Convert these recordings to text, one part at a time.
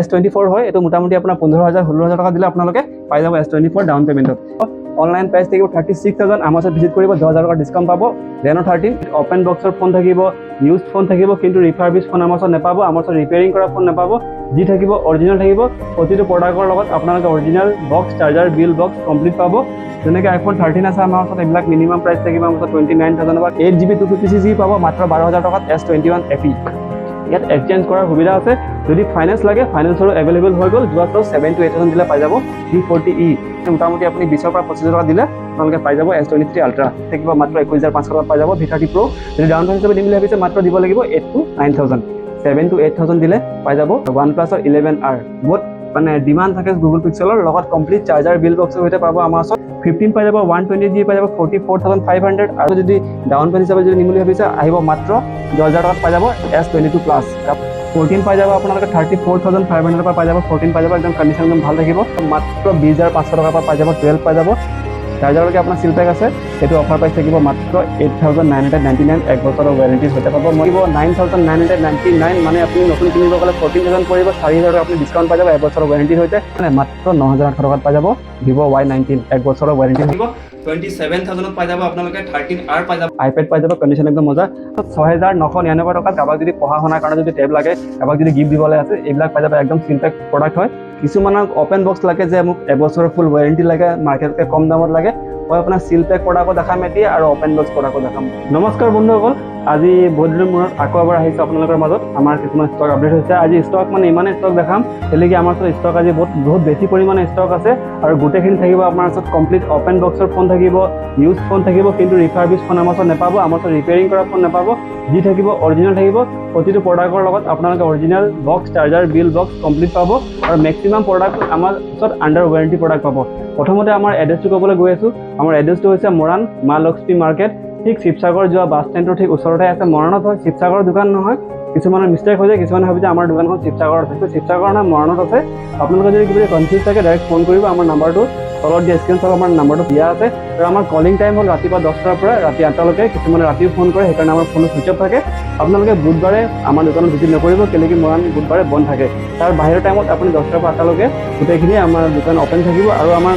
S24 হয়, এইটো মোটামুটি আপোনাৰ 15,000-16,000 টকা দিলে আপোনালোকে পাই যাব S24 ডাউন পেমেণ্টত। অনলাইন প্ৰাইচ থাকিব 36,000, আমাৰ ওচৰত ভিজিট কৰিব 10,000 টকা ডিছকাউণ্ট পাব। Reno 13 অপেন বক্সৰ ফোন থাকিব, ইউজ ফোন থাকিব, কিন্তু ৰিফাৰবিছ ফোন আমাৰ ওচৰত নাপাব, আমাৰ ওচৰত ৰিপেয়াৰিং কৰা ফোন নাপাব। যি থাকিব অৰিজিনেল থাকিব, প্ৰতিটো প্ৰডাক্টৰ লগত আপোনালোকে original box, charger, bill box complete পাব। যেনেকৈ iPhone 13 আছে আমাৰ ওচৰত, এইবিলাক মিনিমাম প্ৰাইচ থাকিব আমাৰ ওচৰত 29,000 টকা। 8GB 256GB পাব মাত্ৰ 12,000 টকাত S21 FE। ইয়াত এক্সচেঞ্জ কৰাৰ সুবিধা আছে, যদি ফাইনেন্স লাগে ফাইনেন্সৰো এভেইলেবল হৈ গ'ল। যোৱাটো 7 to 8,000 দিলে পাই যাব V40E। মোটামুটি আপুনি 20 পৰা 25,000 টকা দিলে আপোনালোকে পাই যাব S23 Ultra। থাকিব মাত্ৰ 21,500 টকাত পাই যাব V30 Pro। যদি ডাউন পেমেণ্ট হিচাপে দিম বুলি ভাবিছে মাত্ৰ দিব লাগিব 8 to 9,000। 7 to 8,000 দিলে পাই যাব OnePlus 11R। বহুত মানে ডিমাণ্ড থাকে গুগল পিক্সেলৰ লগত, কমপ্লিট চাৰ্জাৰ, বিল বক্সৰ সৈতে পাব আমাৰ ওচৰত। 15 পাই যাব, 128GB পাই যাব 44,500। আৰু যদি ডাউন পেমেণ্ট হিচাপে যদি নিম বুলি ভাবিছে আহিব মাত্ৰ 10,000 টকাত পাই যাব S22 Plus। 14 পাই যাব আপোনালোকে 34,500 পৰা পাই যাব। 14 পাই যাব, একদম কণ্ডিশ্যন একদম ভাল থাকিব। মাত্ৰ 20,500 টকাৰ পৰা পাই যাব 12 পাই যাব। চাৰ্জাৰলৈকে আপোনাৰ চিল পেক আছে, সেইটো অফাৰ প্ৰাইচ থাকিব মাত্ৰ 8,999, 1 বছৰৰ ৱাৰেণ্টিৰ সৈতে পাব। মৰিব 9,999, মানে আপুনি নতুন কিনিব গ'লে 14,000 পৰিব, 4,000 টকা আপুনি ডিছকাউণ্ট পাই যাব 1 বছৰৰ ৱাৰেণ্টিৰ সৈতে। মানে মাত্ৰ 9,800 টকাত পাই যাব Vivo Y19, 1 বছৰৰ ৱাৰেণ্টি থাকিব। 27,000 পাই যাব আপোনালোকে 13R পাই যাব, iPad পাই যাব, কণ্ডিশ্যন একদম মজা। 6,999 টকাত কাৰোবাক যদি পঢ়া শুনাৰ কাৰণে যদি টেব লাগে, কাৰোবাক যদি গিফ্ট দিবলৈ আছে, এইবিলাক পাই যাব। একদম চিল পেক প্ৰডাক্ট হয়। কিছুমানক অপেন বক্স লাগে যে মোক 1 বছৰৰ ফুল ৱাৰেণ্টি লাগে, মাৰ্কেটতকৈ কম দামত লাগে, মই আপোনাক চিল পেক প্ৰডাক্টো দেখাম এতিয়া আৰু অপেন বক্স প্ৰডাক্টো দেখাম। নমস্কাৰ বন্ধুসকল, আজি বহুত দিনৰ মূৰত আকৌ এবাৰ আহিছোঁ আপোনালোকৰ মাজত। আমাৰ কিছুমান ষ্টক আপডেট হৈছে। আজি ষ্টক মানে ইমানে ষ্টক দেখাম, তেনেকৈ আমাৰ ওচৰত ষ্টক আজি বহুত বেছি পৰিমাণে ষ্টক আছে। আৰু গোটেইখিনি থাকিব আপোনাৰ ওচৰত কমপ্লিট অপেন বক্সৰ ফোন থাকিব, ইউজ ফোন থাকিব, কিন্তু ৰিফাৰবিছ ফোন আমাৰ ওচৰত নাপাব, আমাৰ ওচৰত ৰিপেয়াৰিং কৰা ফোন নাপাব। যি থাকিব অৰিজিনেল থাকিব, প্ৰতিটো প্ৰডাক্টৰ লগত আপোনালোকে original box, charger, bill box complete পাব। আৰু মেক্সিমাম প্ৰডাক্ট আমাৰ ওচৰত আণ্ডাৰ ৱাৰেণ্টি প্ৰডাক্ট পাব। প্ৰথমতে আমাৰ এড্ৰেছটো ক'বলৈ গৈ আছোঁ। আমাৰ এড্ৰেছটো হৈছে মৰাণ মা লক্ষ্মী মাৰ্কেট, ঠিক শিৱসাগৰ যোৱা বাছ ষ্টেণ্ডৰ ঠিক ওচৰতে আছে। মৰাণত হয়, শিৱসাগৰৰ দোকান নহয়। কিছুমানৰ মিষ্টেক হৈ যায়, কিছুমানে ভাবে যে আমাৰ দোকানখন শিৱসাগৰত আছে, শিৱসাগৰ নহয় মৰাণত আছে। আপোনালোকে যদি কিবা কনফিউজ থাকে ডাইৰেক্ট ফোন কৰিব, আমাৰ নাম্বাৰটো তলত দিয়া স্ক্ৰীনশ্বট আমাৰ নাম্বাৰটো দিয়া আছে। আৰু আমাৰ কলিং টাইম হ'ল ৰাতিপুৱা 10টাৰ পৰা ৰাতি 8টালৈকে। কিছুমানে ৰাতিও ফোন কৰে, সেইকাৰণে আমাৰ ফোনটো ছুইচ অফ থাকে। আপোনালোকে বুধবাৰে আমাৰ দোকানত ভিজিট নকৰিব, কেলেকি মৰাণ বুধবাৰে বন্ধ থাকে। তাৰ বাহিৰৰ টাইমত আপুনি 10টাৰ পৰা 8টালৈকে গোটেইখিনি আমাৰ দোকান অপেন থাকিব। আৰু আমাৰ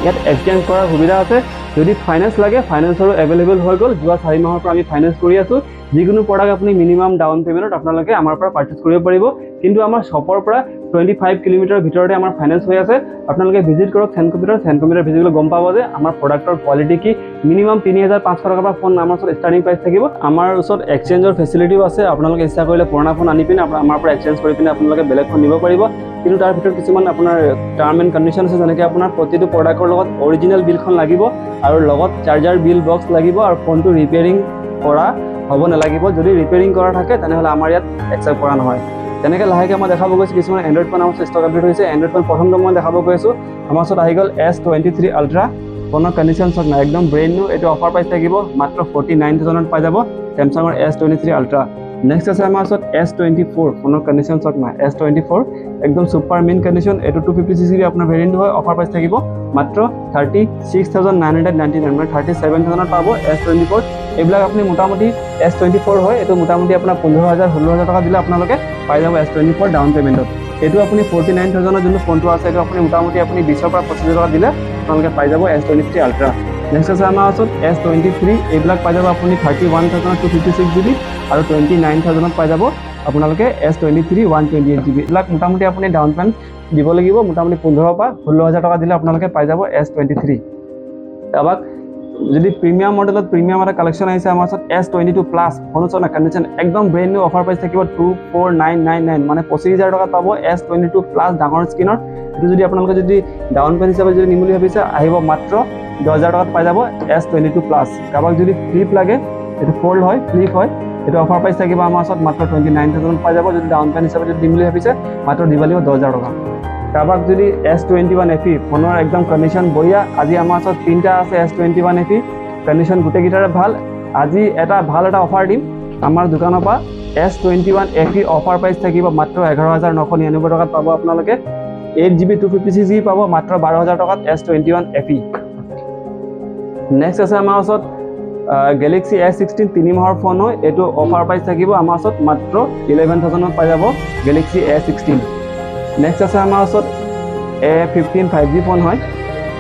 ইয়াত এক্সচেঞ্জ কৰাৰ সুবিধা আছে, যদি ফাইনেন্স লাগে ফাইনেন্সৰো এভেইলেবল হৈ গ'ল। যোৱা 4 মাহৰ পৰা আমি ফাইনেন্স কৰি আছোঁ। যিকোনো প্ৰডাক্ট আপুনি মিনিমাম ডাউন পে'মেণ্টত আপোনালোকে আমাৰ পৰা পাৰ্চেছ কৰিব পাৰিব। কিন্তু আমাৰ শ্বপৰ পৰা 25 কিলোমিটাৰৰ ভিতৰতে আমাৰ ফাইনেন্স হৈ আছে। আপোনালোকে ভিজিট কৰক চেণ্ট কম্পিউটাৰ ভিজিট কৰিলে গম পাব যে আমাৰ প্ৰডাক্টৰ কোৱালিটি কি। মিনিমাম 3,500 টকাৰ পৰা ফোন আমাৰ ওচৰত ষ্টাৰ্টিং প্ৰাইচ থাকিব। আমাৰ ওচৰত এক্সচেঞ্জৰ ফেচিলিটিও আছে। আপোনালোকে ইচ্ছা কৰিলে পুৰণা ফোন আনি পিনে আমাৰ পৰা এক্সচেঞ্জ কৰি পিনে আপোনালোকে বেলেগ ফোন নিব পাৰিব। কিন্তু তাৰ ভিতৰত কিছুমান আপোনাৰ টাৰ্ম এণ্ড কণ্ডিশ্যন আছে, যেনেকৈ আপোনাৰ প্ৰতিটো প্ৰডাক্টৰ লগত অৰিজিনেল বিলখন লাগিব, আৰু লগত চাৰ্জাৰ, বিল বক্স লাগিব, আৰু ফোনটো ৰিপেয়াৰিং কৰা হ'ব নালাগিব। যদি ৰিপেয়াৰিং কৰা থাকে তেনেহ'লে আমাৰ ইয়াত একচেপ্ট কৰা নহয়। তেনেকৈ লাহেকৈ মই দেখাব গৈছোঁ কিছুমান এণ্ড্ৰইড ফোন আমাৰ ষ্টক আপডেট হৈছে। এণ্ড্ৰইড ফোন প্ৰথমটো মই দেখাব গৈ আছোঁ। আমাৰ ওচৰত আহি গ'ল S23 Ultra। ফোনৰ কণ্ডিশ্যন চক নাই, একদম ব্ৰেণ্ড নিউ। এইটো অফাৰ প্ৰাইচ থাকিব মাত্ৰ 49,000 পাই যাব চেমচাঙৰ S23 Ultra। নেক্সট আছে আমাৰ ওচৰত S24। ফোনৰ কণ্ডিশ্যন চক নাই, S24 একদম ছুপাৰ মেইন কণ্ডিশ্যন। এইটো 256GB আপোনাৰ ভেৰিয়েণ্ট হয়। অফাৰ প্ৰাইচ থাকিব মাত্ৰ 36,999, মানে 37,000 পাব S24। এইবিলাক আপুনি মোটামুটি S24 হয়, এইটো মোটামুটি আপোনাৰ 15,000-16,000 টকা দিলে আপোনালোকে পাই যাব S24 ডাউন পে'মেণ্টত। এইটো আপুনি 49,000 যোনটো ফোনটো আছে, এইটো আপুনি মোটামুটি আপুনি 20 পৰা 25,000 টকা দিলে আপোনালোকে পাই যাব S23 Ultra। নেক্সট আছে আমাৰ ওচৰত S23। এইবিলাক পাই যাব আপুনি 31,256GB আৰু 29,000 পাই যাব আপোনালোকে S23 128GB। এইবিলাক মোটামুটি আপুনি ডাউন পে'মেণ্ট দিব লাগিব, মোটামুটি 15,000 পৰা 16,000 টকা দিলে আপোনালোকে পাই যাব S23। কাৰোবাক যদি প্ৰিমিয়াম মডেলত প্ৰিমিয়াম এটা কালেকশ্যন আহিছে আমাৰ ওচৰত S22 Plus। ফোন চোৱা কণ্ডিশ্যন একদম ব্ৰেণ্ড নিউ। অফাৰ প্ৰাইচ থাকিব 24,999, মানে 25,000 টকাত পাব S22 Plus ডাঙৰ স্ক্ৰীনৰ। এইটো যদি আপোনালোকে যদি ডাউন পে'মেণ্ট হিচাপে যদি নিম বুলি ভাবিছে আহিব মাত্ৰ 10,000 টকাত পাই যাব S22 Plus। কাৰোবাক যদি ফ্লিপ লাগে, এইটো ফ'ল্ড হয়, ফ্লিপ হয়, এইটো অফাৰ প্ৰাইচ থাকিব আমাৰ ওচৰত মাত্ৰ 29,000 পাই যাব। যদি ডাউন পে'মেণ্ট হিচাপে যদি দিম বুলি ভাবিছে মাত্ৰ দিব লাগিব 10,000 টকা। কাৰোবাক যদি S21 FE ফোনৰ একদম কণ্ডিশ্যন বঢ়িয়া। আজি আমাৰ ওচৰত 3টা আছে S21 FE, কণ্ডিশ্যন গোটেইকেইটাৰে ভাল। আজি এটা ভাল এটা অফাৰ দিম আমাৰ দোকানৰ পৰা। S21 FE অফাৰ প্ৰাইচ থাকিব মাত্ৰ 11,999 টকাত পাব আপোনালোকে। 8GB 256GB পাব মাত্ৰ 12,000 টকাত S21 FE। নেক্সট আছে আমাৰ ওচৰত Galaxy S16 3 মাহৰ ফোন হয়। এইটো অফাৰ প্ৰাইচ থাকিব আমাৰ ওচৰত মাত্ৰ 11,000 পাই যাব Galaxy S16। নেক্সট আছে আমাৰ ওচৰত A15 5G ফোন হয়,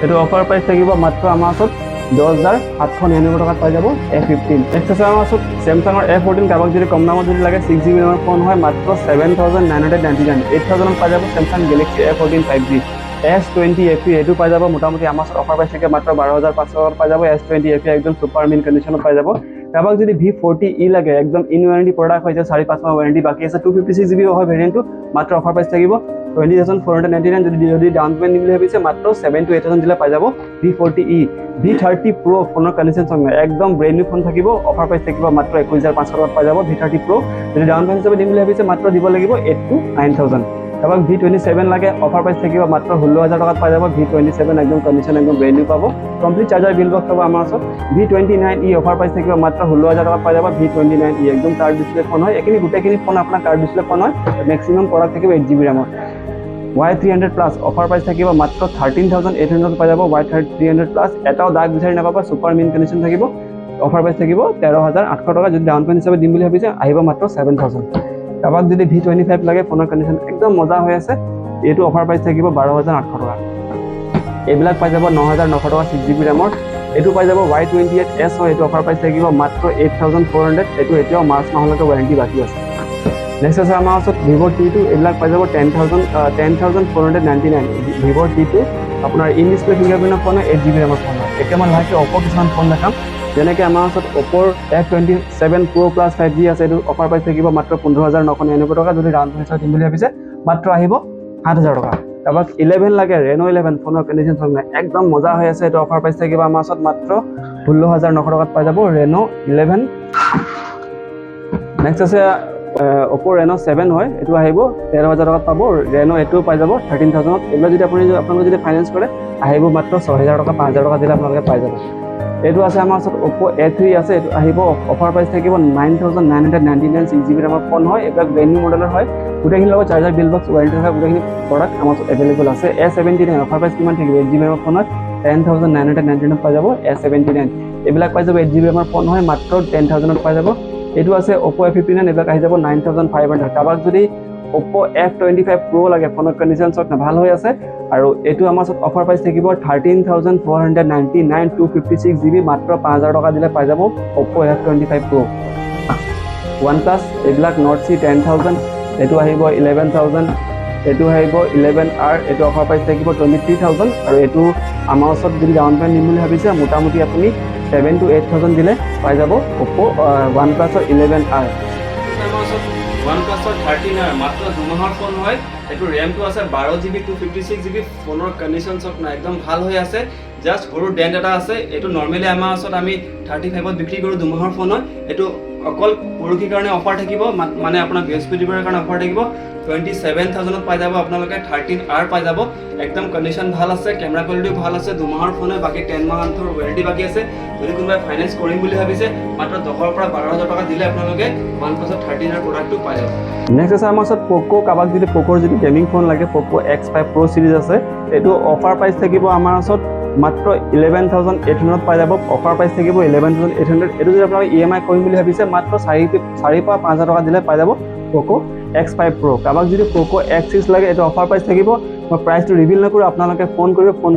এইটো অফাৰ প্ৰাইচ থাকিব মাত্ৰ আমাৰ ওচৰত 10,799 টকাত পাই যাব A15। নেক্সট আছে আমাৰ ওচৰত চেমচাঙৰ A14, কাৰোবাক যদি কম দামত যদি লাগে 6GB ৰেমৰ ফোন হয় মাত্ৰ 7,999, 8,000 পাই যাব Samsung Galaxy A14 5G। S20 FE এইটো পাই যাব মোটামুটি আমাৰ ওচৰত অফাৰ প্ৰাইচ থাকে মাত্ৰ 12,500 টকাত পাই যাব S20 FE একদম ছুপাৰ মিন কণ্ডিশ্যনত পাই যাব। কাৰোবাক যদি V40E লাগে একদম ইন ৱাৰেণ্টি প্ৰডাক্ট হৈছে 4-5 মাহ ৱাৰেণ্টি বাকী আছে 256GB হয় ভেৰিয়েণ্টটো মাত্ৰ অফাৰ প্ৰাইচ থাকিব 20,499, যদি ডাউন পেমেণ্ট দিম বুলি ভাবিছে মাত্ৰ 7,000 to 8,000 দিলে পাই যাব V40E। V30 Pro ফোনৰ কণ্ডিশ্যন চাওক না একদম ব্ৰেণ্ড নিউ ফোন থাকিব অফাৰ প্ৰাইচ থাকিব মাত্ৰ 21,500 টকাত পাই যাব V30 Pro। যদি ডাউন পেমেণ্ট হিচাপে দিম বুলি ভাবিছে মাত্ৰ দিব লাগিব 8,000 to 9,000। কাৰোবাক V27 লাগে অফাৰ প্ৰাইচ থাকিব মাত্ৰ 16,000 টকাত পাই যাব V27 একদম কণ্ডিশ্যন একদম ব্ৰেণ্ড নিউ পাব কমপ্লিট চাৰ্জাৰ বিল বক্স পাব আমাৰ ওচৰত। V29E অফাৰ প্ৰাইচ থাকিব মাত্ৰ 16,000 টকাত পাই যাব V29E একদম কাৰ্ড ডিছপ্লে ফোন হয়, এইখিনি গোটেইখিনি ফোন আপোনাৰ কাৰ্ড ডিছপ্লে ফোন হয়, মেক্সিমাম প্ৰডাক্ট থাকিব 8GB ৰেমৰ। Y300 plus offer price থাকিব মাত্ৰ 13,800 পাই যাব Y300 প্লাছ, এটাও দাগ বিচাৰি নাপাব ছুপাৰ মিন কণ্ডিশ্যন থাকিব অফাৰ প্ৰাইচ থাকিব 13,800 টকা। যদি ডাউন পেমেণ্ট হিচাপে দিম বুলি ভাবিছে আহিব মাত্ৰ 7,000। কাৰোবাক যদি V25 লাগে ফোনৰ কণ্ডিশ্যন একদম মজা হৈ আছে, এইটো অফাৰ প্ৰাইচ থাকিব 12,800 টকা। এইবিলাক পাই যাব 9,900 টকা 6GB ৰেমৰ। এইটো পাই যাব Y28S হয়, এইটো অফাৰ প্ৰাইচ থাকিব মাত্ৰ 8,400, এইটো এতিয়াও মাৰ্চ মাহলৈকে ৱাৰেণ্টি বাকী আছে। নেক্সট আছে আমাৰ ওচৰত Vivo T2, এইবিলাক পাই যাব 10,499 Vivo T2 আপোনাৰ ইন ডিছপ্লে ফিংগাৰপ্ৰিণ্টৰ ফোন হয় 8GB ৰেমৰ ফোন হয়। এতিয়া মই লাহেকৈ অ'প' কিছুমান ফোন দেখাম, যেনেকৈ আমাৰ ওচৰত অ'প'ৰ F27 Pro Plus 5G আছে, এইটো অফাৰ প্ৰাইচ থাকিব মাত্ৰ 15,999 টকা। যদি ডাউন পেমেণ্ট দিম বুলি ভাবিছে মাত্ৰ আহিব 7,000 টকা। কাৰোবাক 11 লাগে Reno 11 ফোনৰ কণ্ডিশ্যন চাওক না একদম মজা হৈ আছে, এইটো অফাৰ প্ৰাইচ থাকিব আমাৰ ওচৰত মাত্ৰ 16,900 টকাত পাই যাব Reno 11। নেক্সট আছে অ'পো Reno 7 হয়, এইটো আহিব 13,000 টকাত পাব। Reno এইটোও পাই যাব 13,000ত। এইবিলাক যদি আপোনালোকে যদি ফাইনেন্স কৰে আহিব মাত্ৰ 6,000 টকা 5,000 টকা দিলে আপোনালোকে পাই যাব। এইটো আছে আমাৰ ওচৰত অ'পো A3 আছে, এইটো আহিব অফাৰ প্ৰাইচ থাকিব 9,999 6GB ৰেমৰ ফোন হয়, এইবিলাক ব্ৰেণ্ড নিউ মডেলৰ হয়, গোটেইখিনিৰ লগত চাৰ্জাৰ বিল বক্স ৱাৰেণ্টি থকা গোটেইখিনি প্ৰডাক্ট আমাৰ ওচৰত এভেইলেবল আছে। A79 অফাৰ প্ৰাইচ কিমান থাকিব 8GB ৰেমৰ ফোন হয় 10,999 পাই যাব A79। এইবিলাক পাই যাব 8GB ৰেমৰ ফোন হয় মাত্ৰ 10,000ত পাই যাব। এইটো আছে অ'পো A59, এইবিলাক আহি যাব 9,500। কাৰোবাক যদি অ'পো F25 Pro লাগে ফোনৰ কণ্ডিশ্যন চাওক না ভাল হৈ আছে, আৰু এইটো আমাৰ ওচৰত অফাৰ প্ৰাইচ থাকিব 13,499 256GB মাত্ৰ 5,000 টকা দিলে পাই যাব অ'পো F25 Pro। OnePlus এইবিলাক Nord C 10,000, এইটো আহিব 11,000, এইটো আহিব 11R, এইটো অফাৰ প্ৰাইচ থাকিব 23,000, আৰু এইটো আমাৰ ওচৰত যদি ডাউন পেমেণ্ট দিম বুলি ভাবিছে মোটামুটি আপুনি 7,000 to 8,000 দিলে পাই যাব অ'পো OnePlusৰ 11R। আমাৰ ওচৰত OnePlusৰ 13R মাত্ৰ 2 মাহৰ ফোন হয়, এইটো ৰেমটো আছে 12GB 256GB, ফোনৰ কণ্ডিশ্যন চব না একদম ভাল হৈ আছে, জাষ্ট সৰু ডেণ্ট এটা আছে। এইটো নৰ্মেলি আমাৰ ওচৰত আমি 35ত বিক্ৰী কৰোঁ 2 মাহৰ ফোন হয়। এইটো অকল পৰহিৰ কাৰণে অফাৰ থাকিব, মানে আপোনাৰ বৃহস্পতিবাৰৰ কাৰণে অফাৰ থাকিব 27,000ত পাই যাব আপোনালোকে 13R পাই যাব। একদম কণ্ডিশ্যন ভাল আছে, কেমেৰা কোৱালিটিও ভাল আছে, 2 মাহৰ ফোন হয়, বাকী 10 মাহৰ ৱাৰেণ্টি বাকী আছে। যদি কোনোবাই ফাইনেন্স কৰিম বুলি ভাবিছে মাত্ৰ 10,000 পৰা 12,000 টকা দিলে আপোনালোকে OnePlusৰ 13R প্ৰডাক্টটো পাই যাব। নেক্সট আছে আমাৰ ওচৰত প'ক', কাৰোবাক যদি প'ক'ৰ যদি গেমিং ফোন লাগে প'ক' X5 Pro চিৰিজ আছে, এইটো অফাৰ প্ৰাইচ থাকিব আমাৰ ওচৰত মাত্ৰ 11,800 পাই যাব। অফাৰ প্ৰাইচ থাকিব 11,800। এইটো যদি আপোনালোকে EMI কৰিম বুলি ভাবিছে মাত্ৰ 4,000 পৰা 5,000 টকা দিলে পাই যাব প'ক' X5 Pro। কাৰোবাক যদি প'ক' X6 লাগে এইটো অফাৰ প্ৰাইচ থাকিব, মই প্ৰাইচটো ৰিভিল নকৰোঁ, আপোনালোকে ফোন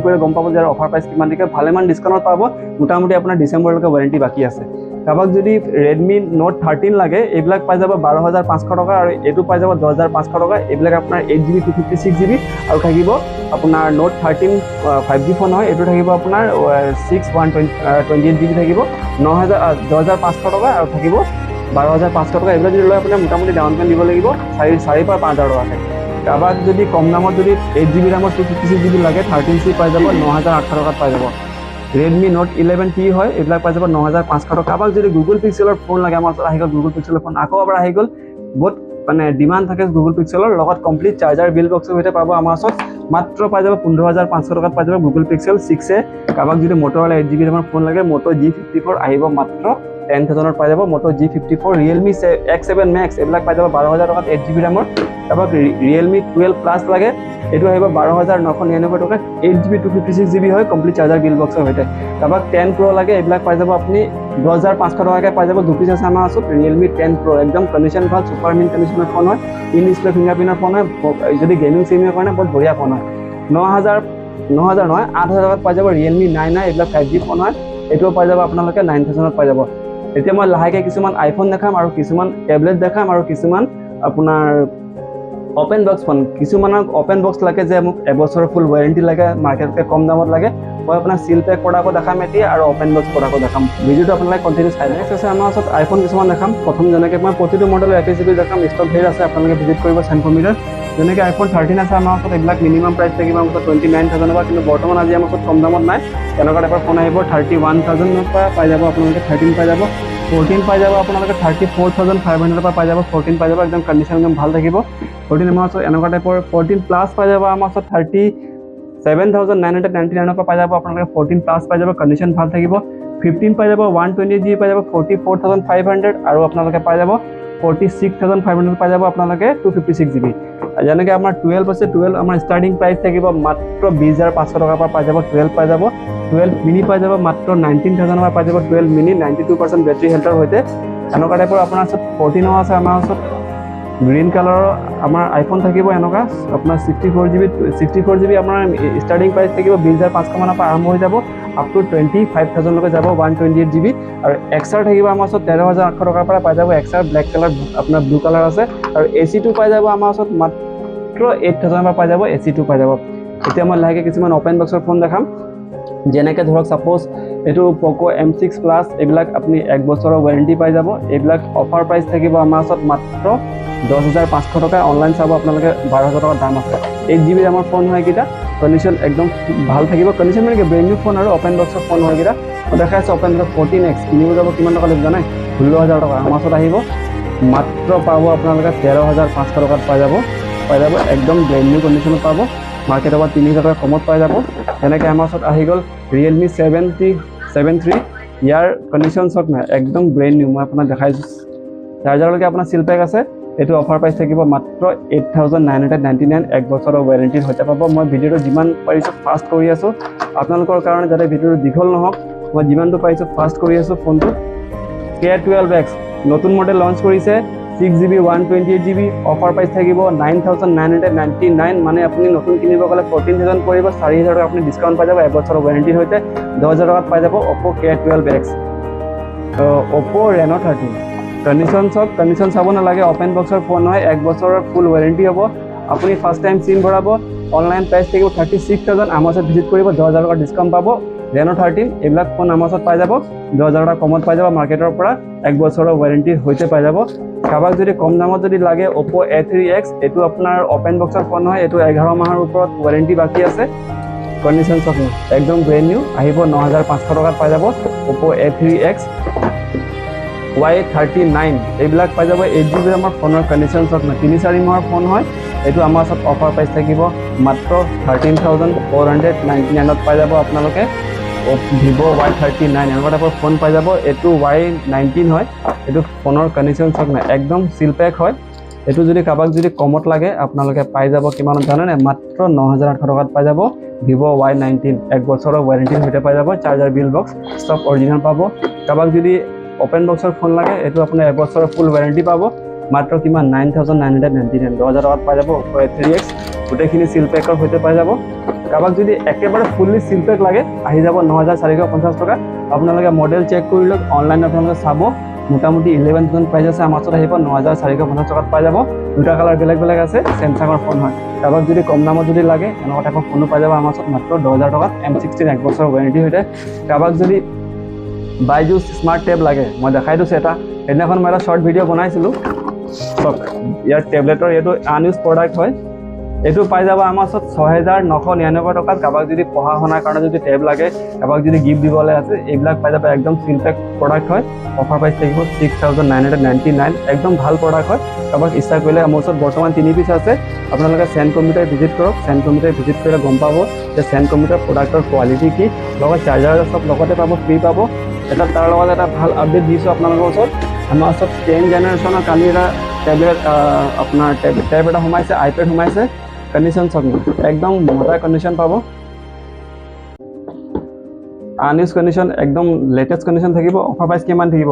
কৰিলে গম পাব যে অফাৰ প্ৰাইচ কিমান থাকে, ভালেমান ডিছকাউণ্টত পাব, মোটামুটি আপোনাৰ ডিচেম্বৰলৈকে ৱাৰেণ্টি বাকী আছে। কাৰোবাক যদি Redmi Note 13 লাগে এইবিলাক পাই যাব 12,500 টকা, আৰু এইটো পাই যাব 10,500 টকা। এইবিলাক আপোনাৰ 8GB 256GB, আৰু থাকিব আপোনাৰ Note 13 5G ফোন হয়, এইটো থাকিব আপোনাৰ 6/128GB থাকিব 10,500 টকা, আৰু থাকিব 12,500 টকা। এইবিলাক যদি লয় আপোনাৰ মোটামুটি ডাউন পেমেণ্ট দিব লাগিব 4,000 পৰা 5,000 টকাকৈ। কাৰোবাক যদি কম দামত যদি 8GB ৰেমৰ 256GB লাগে 13C পাই যাব 9,800 টকাত পাই যাব। Redmi Note 11T হয়, এইবিলাক পাই যাব 9,500 টকা। কাৰোবাক যদি Google Pixelৰ ফোন লাগে আমাৰ ওচৰত আহি গ'ল Google Pixelৰ ফোন, আকৌ এবাৰ আহি গ'ল, বহুত মানে ডিমাণ্ড থাকে Google Pixelৰ লগত কমপ্লিট চাৰ্জাৰ বিল বক্সৰ সৈতে পাব আমাৰ ওচৰত মাত্ৰ পাই যাব 15,500 টকাত পাই যাব Google Pixel 6a। কাৰোবাক যদি Motorola 8GB ৰেমৰ ফোন লাগে Moto G54 আহিব মাত্ৰ 10,000ত পাই যাব Moto G54। Realme X7 Max এইবিলাক পাই যাব 12,000 টকাত 8GB ৰেমৰ। কাৰোবাক Realme 12 Plus লাগে এইটো আহিব 12,999 টকাত 8GB 256GB হয়, কমপ্লিট চাৰ্জাৰ বিল বক্সৰ সৈতে। কাৰোবাক 10 Pro লাগে এইবিলাক পাই যাব আপুনি 10,500 টকাকৈ পাই যাব। 2 পিচ আছে আমাৰ ওচৰত Realme 10 Pro, একদম কণ্ডিশ্যন ভাল, ছুপাৰ মিন কণ্ডিশ্যনৰ ফোন হয়, ইন ডিছপ্লে ফিংগাৰপ্ৰিণ্টৰ ফোন হয়, যদি গেমিং চেমিংৰ কাৰণে বহুত বঢ়িয়া ফোন হয়। 9,000 নহয় 8,000 টকাত পাই যাব Realme 9i, এইবিলাক 5G ফোন হয়, এইটোও পাই যাব আপোনালোকে 9,000ত পাই যাব। এতিয়া মই লাহেকৈ কিছুমান আইফোন দেখাম আৰু কিছুমান টেবলেট দেখাম আৰু কিছুমান আপোনাৰ অপেন বক্স ফোন। কিছুমানক অপেন বক্স লাগে যে মোক এবছৰৰ ফুল ৱাৰেণ্টি লাগে, মাৰ্কেটতকৈ কম দামত লাগে, মই আপোনাক চিল পেক প্ৰডাক্টো দেখাম এতিয়া আৰু অপেন বক্স প্ৰডাক্টো দেখাম। ভিডিঅ'টো আপোনালোকে কণ্টিনিউ চাই নেক্সট আছে আমাৰ ওচৰত আইফোন কিছুমান দেখাম। প্ৰথম যেনেকৈ মই প্ৰতিটো মডেলৰ FACB দেখাম, ষ্টক ধেৰ আছে, আপোনালোকে ভিজিট কৰিব চাইন কম্পিউটাৰ। যেনেকৈ আইফোন 13 আছে আমাৰ ওচৰত, এইবিলাক মিনিমাম প্ৰাইচ থাকিব আমাৰ ওচৰত 29,000 টকা, কিন্তু বৰ্তমান আজি আমাৰ ওচৰত কম দামত নাই, তেনেকুৱা টাইপৰ ফোন আহিব 31,000 পৰা পাই যাব আপোনালোকে, 13 পাই যাব, 14 পাই যাব আপোনালোকে, 34,500 পৰা পাই যাব, 14 পাই যাব, একদম কণ্ডিশ্যন একদম ভাল থাকিব। 14 আমাৰ ওচৰত এনেকুৱা টাইপৰ 14 প্লাছ পাই যাব আমাৰ ওচৰত 37,999 পৰা পাই যাব আপোনালোকে, 14 প্লাছ পাই যাব, কণ্ডিশ্যন ভাল থাকিব। 15 পাই যাব, 128GB পাই যাব 44,500, আৰু আপোনালোকে পাই যাব 46,500 পাই যাব আপোনালোকে 256GB। যেনেকৈ আমাৰ 12 আছে, 12 আমাৰ ষ্টাৰ্টিং প্ৰাইচ থাকিব মাত্ৰ 20,500 টকাৰ পৰা পাই যাব, 12 পাই যাব। 12 মিনি পাই যাব মাত্ৰ 19,000 পৰা পাই যাব, 12 মিনি 92% বেটাৰী হেল্থৰ সৈতে। এনেকুৱা টাইপৰ আপোনাৰ ওচৰত 14 আছে আমাৰ ওচৰত, গ্ৰীণ কালাৰৰ আমাৰ আইফোন থাকিব এনেকুৱা আপোনাৰ 64GB আপোনাৰ ষ্টাৰ্টিং প্ৰাইচ থাকিব 20,500 মানৰ পৰা আৰম্ভ হৈ যাব আপ টু 25,000লৈকে যাব 128GB। আৰু XR থাকিব আমাৰ ওচৰত 13,800 টকাৰ পৰা পাই যাব, XR ব্লেক কালাৰ আপোনাৰ ব্লু কালাৰ আছে। আৰু AC2 পাই যাব আমাৰ ওচৰত মাত্ৰ 8,000 পৰা পাই যাব, AC2 পাই যাব। এতিয়া মই লাহেকৈ কিছুমান অপেন বক্সৰ ফোন দেখাম। যেনেকৈ ধৰক ছাপ'জ এইটো প'ক' M6 প্লাছ, এইবিলাক আপুনি 1 বছৰৰ ৱাৰেণ্টি পাই যাব। এইবিলাক অফাৰ প্ৰাইচ থাকিব আমাৰ ওচৰত মাত্ৰ 10,500 টকা, অনলাইন চাব আপোনালোকে 12,000 টকাৰ দাম আছে। 8GB আমাৰ ফোন হয় এইকেইটা, কণ্ডিশ্যন একদম ভাল থাকিব, কণ্ডিশ্যন মানে কি ব্ৰেণ্ড নিউ ফোন আৰু অপেন বক্সৰ ফোন হয় এইকেইটা। মই দেখাই আছোঁ অপেন বক্স 14X কিনিব যাব কিমান টকা লাগিব জানে, 16,000 টকা। আমাৰ ওচৰত আহিব মাত্ৰ পাব আপোনালোকে 13,500 টকাত পাই যাব, একদম ব্ৰেণ্ড নিউ কণ্ডিশ্যনত পাব, মাৰ্কেটৰ পৰা 3,000 টকা কমত পাই যাব। তেনেকৈ আমাৰ ওচৰত আহি গ'ল Realme 7 III, ইয়াৰ কণ্ডিশ্যন চক নাই, একদম ব্ৰেণ্ড নিউ, মই আপোনাক দেখাইছোঁ। চাৰ্জাৰলৈকে আপোনাৰ চিল পেক আছে, এইটো অফাৰ প্ৰাইচ থাকিব মাত্ৰ 8,999, 1 বছৰৰ ৱাৰেণ্টিৰ সৈতে পাব। মই ভিডিঅ'টো যিমান পাৰিছোঁ ফাষ্ট কৰি আছোঁ আপোনালোকৰ কাৰণে, যাতে ভিডিঅ'টো দীঘল নহওক, মই যিমানটো পাৰিছোঁ ফাষ্ট কৰি আছোঁ। ফোনটো K12X নতুন মডেল লঞ্চ কৰিছে, 6GB 128GB, অফাৰ প্ৰাইচ থাকিব 9,999, মানে আপুনি নতুন কিনিব গ'লে 14,000 পৰিব, 4,000 টকা আপুনি ডিছকাউণ্ট পাই যাব, 1 বছৰৰ ৱাৰেণ্টিৰ সৈতে 10,000 টকাত পাই যাব Oppo K12X। Oppo Reno 13 condition চাব নালাগে, অপেন বক্সৰ ফোন হয়, 1 বছৰৰ ফুল ৱাৰেণ্টি হ'ব। আপুনি ফাৰ্ষ্ট টাইম চিম ভৰাব, অনলাইন প্ৰাইচ থাকিব 36,000, আমাৰ ওচৰত ভিজিট কৰিব 10,000 টকা ডিছকাউণ্ট পাব। Reno 13 এইবিলাক ফোন আমাৰ ওচৰত পাই যাব 10,000 টকা কমত পাই যাব, মাৰ্কেটৰ পৰা 1 বছৰৰ ৱাৰেণ্টিৰ সৈতে পাই যাব। কাৰোবাক যদি কম দামত যদি লাগে Oppo A3X, এইটো আপোনাৰ অপেন বক্সৰ ফোন হয়, এইটো 11 মাহৰ ওপৰত ৱাৰেণ্টি বাকী আছে, কণ্ডিশ্যন চব একদম ব্ৰেণ্ড নিউ, আহিব 9,500 টকাত পাই যাব Oppo A3X Y39, এইবিলাক পাই যাব 8GB আমাৰ ফোনৰ কণ্ডিশ্যন চক নাই, 3-4 মাহৰ ফোন হয়, এইটো আমাৰ ওচৰত অফাৰ প্ৰাইচ থাকিব মাত্ৰ 13,499ত পাই যাব আপোনালোকে Vivo Y39, এনেকুৱা টাইপৰ ফোন পাই যাব। এইটো Y19 হয়, এইটো ফোনৰ কণ্ডিশ্যন চক নাই, একদম চিল পেক হয়। এইটো যদি কাৰোবাক যদি কমত লাগে আপোনালোকে পাই যাব কিমানত জানেনে, মাত্ৰ 9,800 টকাত পাই যাব Vivo Y19, 1 বছৰৰ ৱাৰেণ্টিৰ সৈতে পাই যাব, চাৰ্জাৰ বিল বক্স চব অৰিজিনেল পাব। কাৰোবাক যদি অপেন বক্সৰ ফোন লাগে, এইটো আপোনাৰ 1 বছৰৰ ফুল ৱাৰেণ্টি পাব, মাত্ৰ কিমান 9,999, 10,000 টকাত পাই যাব Oppo A3X, গোটেইখিনি চিল পেকৰ সৈতে পাই যাব। কাৰোবাক যদি একেবাৰে ফুল্লি চিল পেক লাগে, আহি যাব 9,450 টকা। আপোনালোকে মডেল চেক কৰি লওক, অনলাইন আপোনালোকে চাব, মোটামুটি 11,000 প্ৰাইচ আছে, আমাৰ ওচৰত আহিব 9,450 টকাত পাই যাব। দুটা কালাৰ বেলেগ বেলেগ আছে, চেমচাঙৰ ফোন হয়। কাৰোবাক যদি কম দামত যদি লাগে এনেকুৱা টাইপৰ ফোনো পাই যাব আমাৰ ওচৰত মাত্ৰ 10,000 টকাত, M16 1 বছৰৰ ৱাৰেণ্টিৰ সৈতে। কাৰোবাক যদি বাইজুছ স্মাৰ্ট টেব লাগে, মই দেখাই দিছোঁ এটা, সেইদিনাখন মই এটা শ্বৰ্ট ভিডিঅ' বনাইছিলোঁ, চক ইয়াৰ টেবলেটৰ এইটো আনইউজ প্ৰডাক্ট হয়, এইটো পাই যাব আমাৰ ওচৰত 6,999 টকাত। কাৰোবাক যদি পঢ়া শুনাৰ কাৰণে যদি টেব লাগে, কাৰোবাক যদি গিফ্ট দিবলৈ আছে, এইবিলাক পাই যাব, একদম চিল পেক প্ৰডাক্ট হয়, অফাৰ প্ৰাইচ থাকিব 6,999, একদম ভাল প্ৰডাক্ট হয়। কাৰোবাক ইচ্ছা কৰিলে মোৰ ওচৰত বৰ্তমান 3 পিচ আছে, আপোনালোকে চেন কম্পিউটাৰ ভিজিট কৰক, চেন কম্পিউটাৰ ভিজিট কৰিলে গম পাব যে চেন কম্পিউটাৰ প্ৰডাক্টৰ কোৱালিটি কি, লগত চাৰ্জাৰ চব লগতে পাব, ফ্ৰী পাব। এটা তাৰ লগত এটা ভাল আপডেট দিছোঁ আপোনালোকৰ ওচৰত, আমাৰ ওচৰত 10 জেনেৰেশ্যনৰ কালি এটা টেবলেট আপোনাৰ টেব এটা সোমাইছে, iPad সোমাইছে, কণ্ডিশ্যন চব একদম মজা কণ্ডিশ্যন পাব। আনইউজ কণ্ডিশ্যন একদম লেটেষ্ট কণ্ডিশ্যন থাকিব। অফাৰ প্ৰাইচ কিমান থাকিব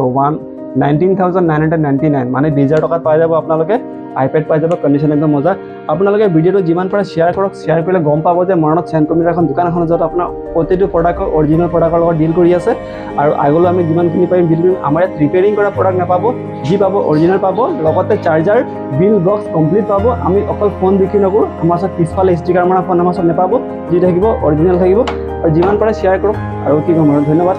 19,999 মানে 20,000 টকাত পাই যাব আপোনালোকে আইপেড পাই যাব। কণ্ডিশ্যন একদম মজা। আপোনালোকে ভিডিঅ'টো যিমান পাৰে শ্বেয়াৰ কৰক। শ্বেয়াৰ কৰিলে গম পাব যে মৰণত চেণ্ট কম্পিউটাৰ এখন দোকান এখন য'ত আপোনাৰ প্ৰতিটো প্ৰডাক্টৰ অৰিজিনেল প্ৰডাক্টৰ লগত ডিল কৰি আছে। আৰু আগলৈ আমি যিমানখিনি পাৰিম ডিল কৰিম। আমাৰ ইয়াত ৰিপেয়াৰিং কৰা প্ৰডাক্ট নাপাব, যি পাব অৰিজিনেল পাব, লগতে চাৰ্জাৰ বিল বক্স কমপ্লিট পাব। আমি অকল ফোন বিক্ৰী নকৰোঁ। আমাৰ ওচৰত পিছফালে ষ্টিকাৰ মৰা ফোন আমাৰ ওচৰত নাপাব, যি থাকিব অৰিজিনেল থাকিব। আৰু যিমান পাৰে শ্বেয়াৰ কৰক। আৰু কি ক'ম আৰু ধন্যবাদ।